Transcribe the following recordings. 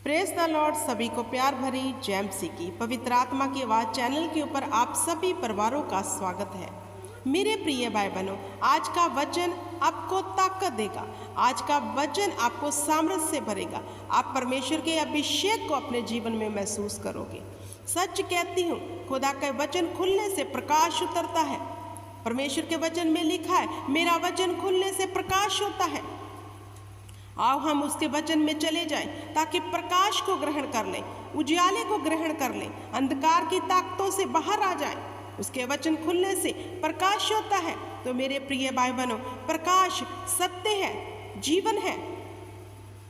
Praise the Lord. सभी को प्यार भरी जय मसीह की पवित्र आत्मा की आवाज़ चैनल के ऊपर आप सभी परिवारों का स्वागत है। मेरे प्रिय भाई बहनों, आज का वचन आपको ताकत देगा, आज का वचन आपको सामर्थ्य से भरेगा। आप परमेश्वर के अभिषेक को अपने जीवन में महसूस करोगे। सच कहती हूँ, खुदा का वचन खुलने से प्रकाश उतरता है। परमेश्वर के वचन में लिखा है, मेरा वचन खुलने से प्रकाश होता है। आओ हम उसके वचन में चले जाएं ताकि प्रकाश को ग्रहण कर लें, उजियाले को ग्रहण कर लें, अंधकार की ताकतों से बाहर आ जाएं। उसके वचन खुलने से प्रकाश होता है। तो मेरे प्रिय भाई बहनों, प्रकाश सत्य है, जीवन है।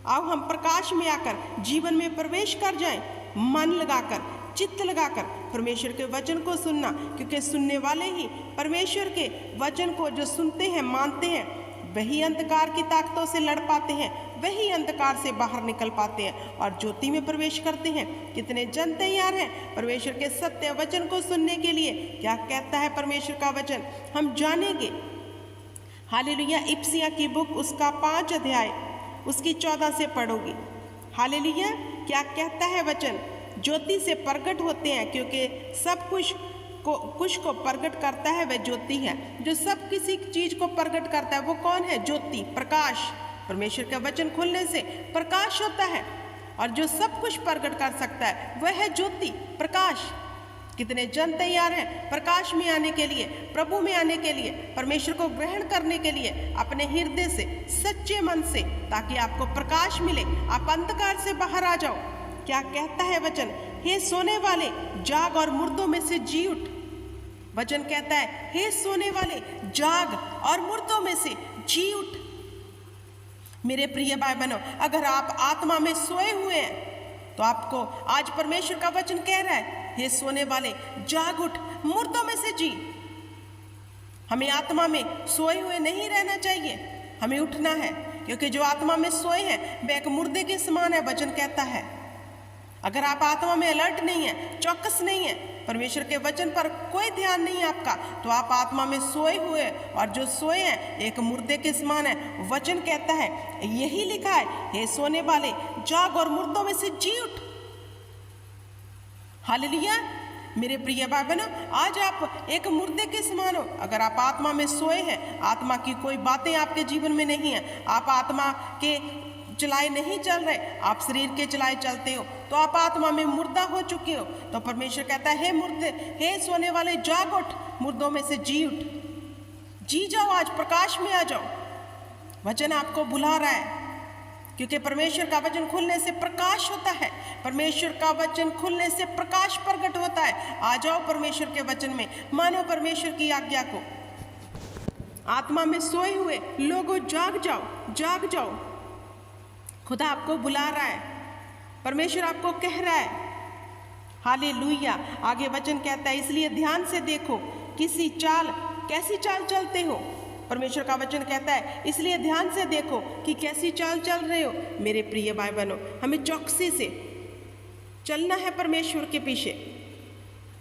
आओ हम प्रकाश में आकर जीवन में प्रवेश कर जाएं, मन लगाकर, चित्त लगाकर परमेश्वर के वचन को सुनना, क्योंकि सुनने वाले ही परमेश्वर के वचन को जो सुनते हैं, मानते हैं, वही अंधकार की ताकतों से लड़ पाते हैं, वही अंधकार से बाहर निकल पाते हैं और ज्योति में प्रवेश करते हैं। कितने जन तैयार हैं परमेश्वर के सत्य वचन को सुनने के लिए? क्या कहता है परमेश्वर का वचन, हम जानेंगे। हालेलुया। इफिसियों की बुक उसका 5 अध्याय उसकी 14 से पढ़ोगी। हालेलुया। क्या कहता है वचन? ज्योति से प्रकट होते हैं, क्योंकि सब कुछ को प्रकट करता है वह ज्योति है। जो सब किसी चीज को प्रकट करता है वो कौन है? ज्योति, प्रकाश। परमेश्वर का वचन खुलने से प्रकाश होता है और जो सब कुछ प्रकट कर सकता है वह है ज्योति, प्रकाश। कितने जन तैयार हैं प्रकाश में आने के लिए, प्रभु में आने के लिए, परमेश्वर को ग्रहण करने के लिए अपने हृदय से, सच्चे मन से, ताकि आपको प्रकाश मिले, आप अंधकार से बाहर आ जाओ। क्या कहता है वचन? हे सोने वाले, जाग और मुर्दों में से जी उठ। वचन कहता है, हे सोने वाले, जाग और मुर्दों में से जी उठ। मेरे प्रिय भाई बहनों, अगर आप आत्मा में सोए हुए हैं तो आपको आज परमेश्वर का वचन कह रहा है, हे सोने वाले, जाग उठ, मुर्दों में से जी। हमें आत्मा में सोए हुए नहीं रहना चाहिए, हमें उठना है, क्योंकि जो आत्मा में सोए हैं वह एक मुर्दे के समान है। वचन कहता है अगर आप आत्मा में अलर्ट नहीं है, चौकस नहीं है, परमेश्वर के वचन पर कोई ध्यान नहीं है आपका, तो आप आत्मा में सोए हुए, और जो सोए हैं एक मुर्दे के समान है। वचन कहता है, यही लिखा है, हे सोने वाले, जाग और मुर्दों में से जी उठ। हालेलुया। मेरे प्रिय भाई बहनों, आज आप एक मुर्दे के समान हो। अगर आप आत्मा में सोए हैं, आत्मा की कोई बातें आपके जीवन में नहीं है, आप आत्मा के चलाए नहीं चल रहे, आप शरीर के चलाए चलते हो, तो आप आत्मा में मुर्दा हो चुके हो। तो परमेश्वर कहता है, हे मुर्दे, हे सोने वाले, जाग उठ, मुर्दों में से जी उठ, जी जाओ, आज प्रकाश में आ जाओ। वचन आपको बुला रहा है, क्योंकि परमेश्वर का वचन खुलने से प्रकाश होता है। परमेश्वर का वचन खुलने से प्रकाश प्रकट होता है। आ जाओ परमेश्वर के वचन में, मानो परमेश्वर की आज्ञा को। आत्मा में सोए हुए लोगों, जाग जाओ, जाग जाओ। खुदा आपको बुला रहा है, परमेश्वर आपको कह रहा है। हालेलुया। आगे वचन कहता है, इसलिए ध्यान से देखो कैसी चाल चलते हो। परमेश्वर का वचन कहता है, इसलिए ध्यान से देखो कि कैसी चाल चल रहे हो। मेरे प्रिय भाई बहनों, हमें चौकसी से चलना है परमेश्वर के पीछे।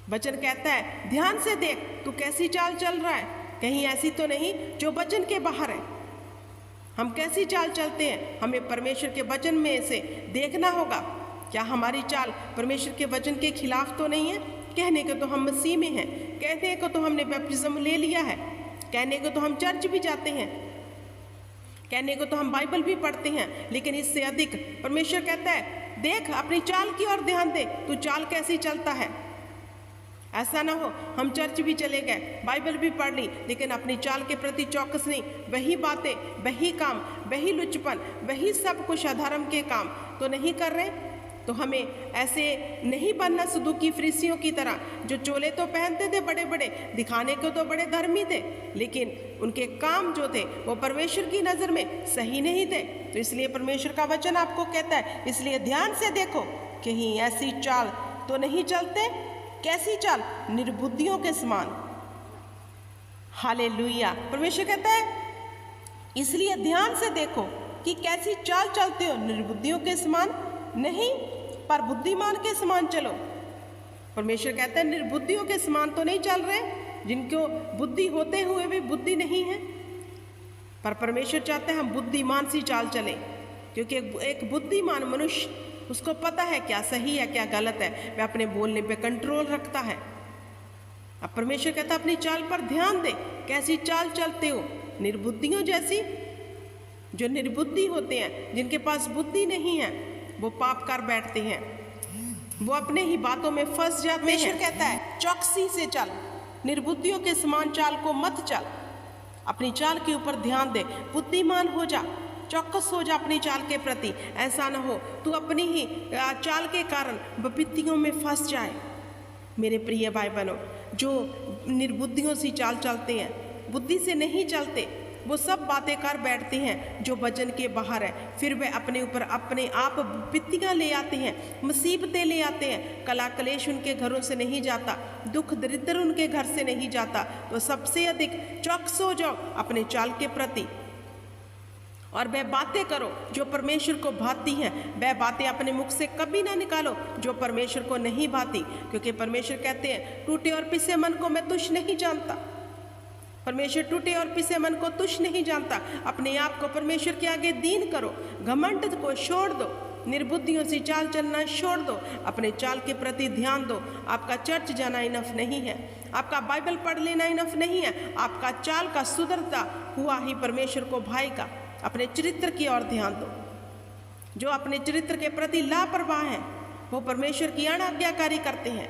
वचन कहता है, ध्यान से देख तू कैसी चाल चल रहा है, कहीं ऐसी तो नहीं जो वचन के बाहर है। हम कैसी चाल चलते हैं, हमें परमेश्वर के वचन में से देखना होगा। क्या हमारी चाल परमेश्वर के वचन के खिलाफ तो नहीं है? कहने को तो हम मसीह में हैं, कहने को तो हमने बैप्टिज्म ले लिया है, कहने को तो हम चर्च भी जाते हैं, कहने को तो हम बाइबल भी पढ़ते हैं, लेकिन इससे अधिक परमेश्वर कहता है, देख अपनी चाल की ओर ध्यान दे, तू चाल कैसी चलता है। ऐसा ना हो हम चर्च भी चले गए, बाइबल भी पढ़ ली, लेकिन अपनी चाल के प्रति चौकस नहीं। वही बातें, वही काम, वही लुचपन, वही सब कुछ अधर्म के काम तो नहीं कर रहे। तो हमें ऐसे नहीं बनना सदूकी फरीसियों की तरह, जो चोले तो पहनते थे बड़े बड़े, दिखाने को तो बड़े धर्मी थे, लेकिन उनके काम जो थे वो परमेश्वर की नज़र में सही नहीं थे। तो इसलिए परमेश्वर का वचन आपको कहता है, इसलिए ध्यान से देखो कहीं ऐसी चाल तो नहीं चलते। कैसी चाल? निर्बुद्धियों के समान। हालेलुया। परमेश्वर कहता है, इसलिए ध्यान से देखो कि कैसी चाल चलते हो। निर्बुद्धियों के समान नहीं, पर बुद्धिमान के समान चलो। परमेश्वर कहता है, निर्बुद्धियों के समान तो नहीं चल रहे, जिनको बुद्धि होते हुए भी बुद्धि नहीं है, पर परमेश्वर चाहता है हम बुद्धिमान सी चाल चले, क्योंकि एक बुद्धिमान मनुष्य उसको पता है क्या सही है क्या गलत है, वह अपने बोलने पे कंट्रोल रखता है। अब परमेश्वर कहता है अपनी चाल पर ध्यान दे, कैसी चाल चलते हो, निर्बुद्धियों जैसी। जो निर्बुद्धि होते हैं, जिनके पास बुद्धि नहीं है, वो पाप कर बैठते हैं, वो अपने ही बातों में फंस जाते हैं। परमेश्वर कहता है चौकसी से चल, निर्बुद्धियों के समान चाल को मत चल, अपनी चाल के ऊपर ध्यान दे, बुद्धिमान हो जा, चौकस हो जा अपनी चाल के प्रति। ऐसा ना हो तू अपनी ही चाल के कारण विपत्तियों में फंस जाए। मेरे प्रिय भाई बहनों, जो निर्बुद्धियों से चाल चलते हैं, बुद्धि से नहीं चलते, वो सब बातें कर बैठते हैं जो वचन के बाहर है। फिर वे अपने ऊपर अपने आप विपत्तियां ले आते हैं, मुसीबतें ले आते हैं। कला कलेश उनके घरों से नहीं जाता, दुख दरिद्र उनके घर से नहीं जाता। तो सबसे अधिक चौकस हो जाओ अपने चाल के प्रति, और वह बातें करो जो परमेश्वर को भाती हैं। वह बातें अपने मुख से कभी ना निकालो जो परमेश्वर को नहीं भाती, क्योंकि परमेश्वर कहते हैं टूटे और पिसे मन को मैं तुच्छ नहीं जानता। परमेश्वर टूटे और पिसे मन को तुच्छ नहीं जानता। अपने आप को परमेश्वर के आगे दीन करो, घमंड को छोड़ दो, निर्बुद्धियों से चाल चलना छोड़ दो, अपने चाल के प्रति ध्यान दो। आपका चर्च जाना इनफ नहीं है, आपका बाइबल पढ़ लेना इनफ नहीं है, आपका चाल का सुधरता हुआ ही परमेश्वर को भाएगा। अपने चरित्र की ओर ध्यान दो। जो अपने चरित्र के प्रति लापरवाह हैं, वो परमेश्वर की अनाज्ञाकारी करते हैं।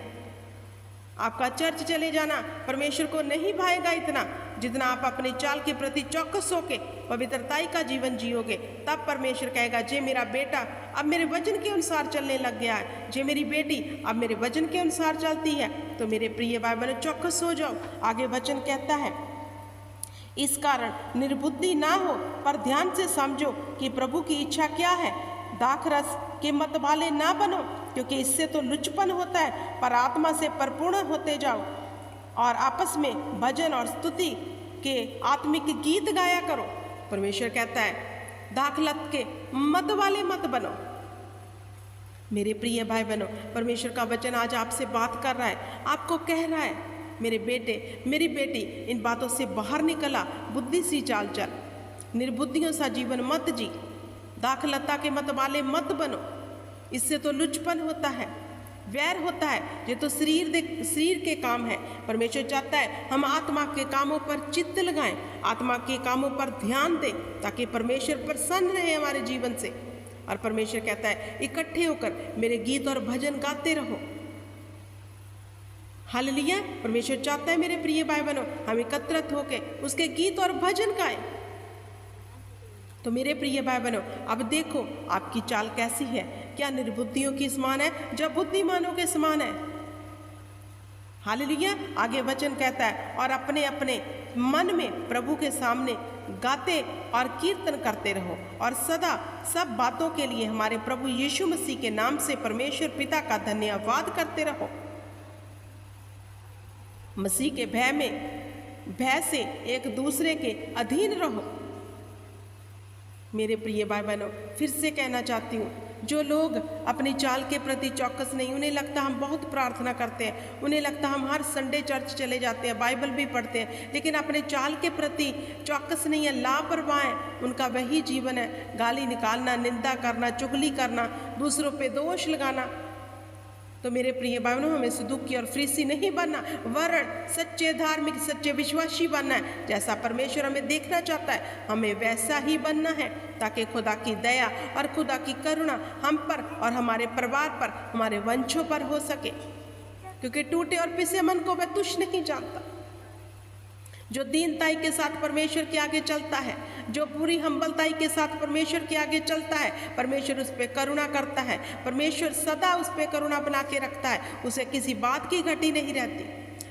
आपका चर्च चले जाना परमेश्वर को नहीं भाएगा इतना जितना आप अपनी चाल के प्रति चौकस होके पवित्रताई का जीवन जियोगे। तब परमेश्वर कहेगा जे मेरा बेटा अब मेरे वचन के अनुसार चलने लग गया है, जे मेरी बेटी अब मेरे वचन के अनुसार चलती है। तो मेरे प्रिय भाई बहनों, चौकस हो जाओ। आगे वचन कहता है इस कारण निर्बुद्धि ना हो, पर ध्यान से समझो कि प्रभु की इच्छा क्या है। दाखरस के मत वाले ना बनो, क्योंकि इससे तो लुचपन होता है, पर आत्मा से परिपूर्ण होते जाओ और आपस में भजन और स्तुति के आत्मिक गीत गाया करो। परमेश्वर कहता है दाखलत के मत वाले मत बनो। मेरे प्रिय भाई बहनों, परमेश्वर का वचन आज आपसे बात कर रहा है, आपको कह रहा है मेरे बेटे मेरी बेटी, इन बातों से बाहर निकला, बुद्धि सी चाल चल, निर्बुद्धियों सा जीवन मत जी, दाखलता के मत वाले मत बनो। इससे तो लुचपन होता है, वैर होता है, ये तो शरीर के काम है। परमेश्वर चाहता है हम आत्मा के कामों पर चित्त लगाएं, आत्मा के कामों पर ध्यान दें, ताकि परमेश्वर प्रसन्न रहे हमारे जीवन से। और परमेश्वर कहता है इकट्ठे होकर मेरे गीत और भजन गाते रहो। हालेलुया। परमेश्वर चाहता है मेरे प्रिय भाई बहनों हम एकत्रित होकर उसके गीत और भजन गाएं। तो मेरे प्रिय भाई बहनों, अब देखो आपकी चाल कैसी है, क्या निर्बुद्धियों की समान है, जब बुद्धिमानों के समान है। हालेलुया। आगे वचन कहता है और अपने अपने मन में प्रभु के सामने गाते और कीर्तन करते रहो, और सदा सब बातों के लिए हमारे प्रभु यीशु मसीह के नाम से परमेश्वर पिता का धन्यवाद करते रहो। मसीह के भय से एक दूसरे के अधीन रहो। मेरे प्रिय भाई बहनों, फिर से कहना चाहती हूँ, जो लोग अपनी चाल के प्रति चौकस नहीं, उन्हें लगता हम बहुत प्रार्थना करते हैं, उन्हें लगता हम हर संडे चर्च चले जाते हैं, बाइबल भी पढ़ते हैं, लेकिन अपने चाल के प्रति चौकस नहीं है, लापरवाह है। उनका वही जीवन है, गाली निकालना, निंदा करना, चुगली करना, दूसरों पे दोष लगाना। तो मेरे प्रिय भाइयों, हमें सदुकी और फरीसी नहीं बनना, वरन सच्चे धार्मिक सच्चे विश्वासी बनना है। जैसा परमेश्वर हमें देखना चाहता है हमें वैसा ही बनना है, ताकि खुदा की दया और खुदा की करुणा हम पर और हमारे परिवार पर, हमारे वंशों पर हो सके। क्योंकि टूटे और पिसे मन को वह तुच्छ नहीं जानता। जो दीनताई के साथ परमेश्वर के आगे चलता है, जो पूरी हम्बलताई के साथ परमेश्वर के आगे चलता है, परमेश्वर उस पर करुणा करता है, परमेश्वर सदा उस पर करुणा बना के रखता है, उसे किसी बात की घटी नहीं रहती।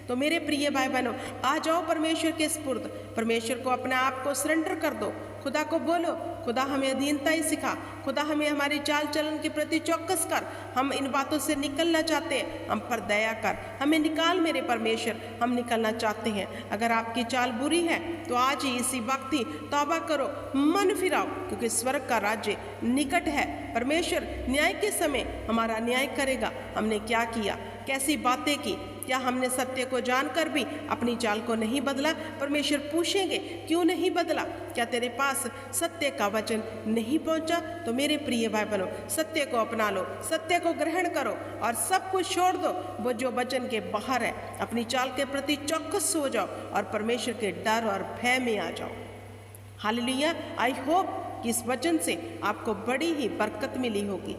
तो मेरे प्रिय भाई बहनों, आ जाओ परमेश्वर के स्पुर्द, परमेश्वर को अपने आप को सरेंडर कर दो, खुदा को बोलो खुदा हमें अधीनता ही सिखा, खुदा हमें हमारी चाल चलन के प्रति चौकस कर, हम इन बातों से निकलना चाहते हैं, हम पर दया कर, हमें निकाल मेरे परमेश्वर, हम निकलना चाहते हैं। अगर आपकी चाल बुरी है तो आज ही इसी वक्त ही तौबा करो, मन फिराओ, क्योंकि स्वर्ग का राज्य निकट है। परमेश्वर न्याय के समय हमारा न्याय करेगा। हमने क्या किया, कैसी बातें की, क्या हमने सत्य को जानकर भी अपनी चाल को नहीं बदला? परमेश्वर पूछेंगे, क्यों नहीं बदला? क्या तेरे पास सत्य का वचन नहीं पहुंचा? तो मेरे प्रिय भाई बहनों, सत्य को अपना लो, सत्य को ग्रहण करो और सब कुछ छोड़ दो वो जो वचन के बाहर है। अपनी चाल के प्रति चौकस हो जाओ और परमेश्वर के डर और भय में आ जाओ। हालेलुया। आई होप कि इस वचन से आपको बड़ी ही बरकत मिली होगी।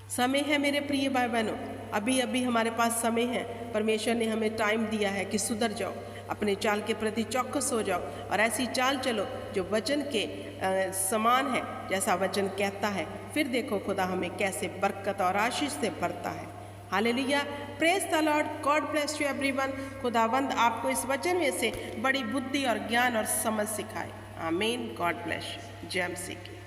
समय है मेरे प्रिय भाई बहनों, अभी अभी हमारे पास समय है। परमेश्वर ने हमें टाइम दिया है कि सुधर जाओ, अपने चाल के प्रति चौकस हो जाओ और ऐसी चाल चलो जो वचन के समान है, जैसा वचन कहता है। फिर देखो खुदा हमें कैसे बरकत और आशीष से भरता है। Hallelujah. Praise the Lord. God bless you everyone. खुदावंद आपको इस वचन में से बड़ी बुद्धि और ज्ञान और समझ सिखाए। आमीन। God bless you. जय मसीह की।